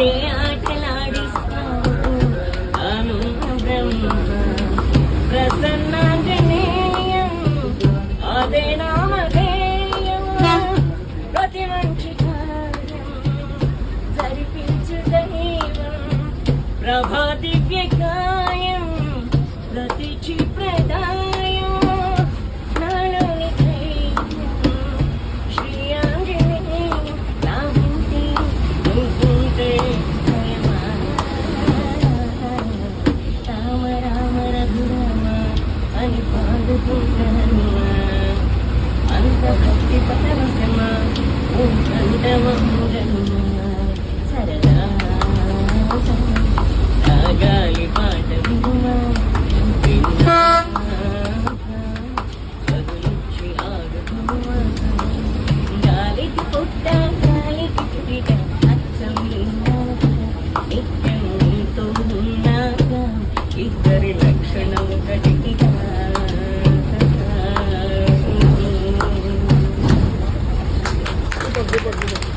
ఏ ఆటలాడిస్తావు అను బ్రహ్మ ప్రసన్నాంజనేయం అదే నామధేయం ప్రతి మంచి కార్యం జరిపించు దైవం ప్రభా దివ్యకాయం ప్రతి చిప్రదాయం నాలోని ధైర్యం శ్రీ ఆంజనేయం నా ఉంటే నువ్వుంటే భయమా రామ రామ రఘురామ అని పాడుకుంటాను అంత భక్తి పరవశమా ఓం కంఠమంగళమా సరదా రాగాలి పాట వినుమా చదువుచి ఆడుకుమా గాలికి పుట్ట గాలికి పుట్టిట అచ్చం నిత్యం నీతో ఉన్నాక ఇద్దరి లక్షణం ఒకటిగా Super.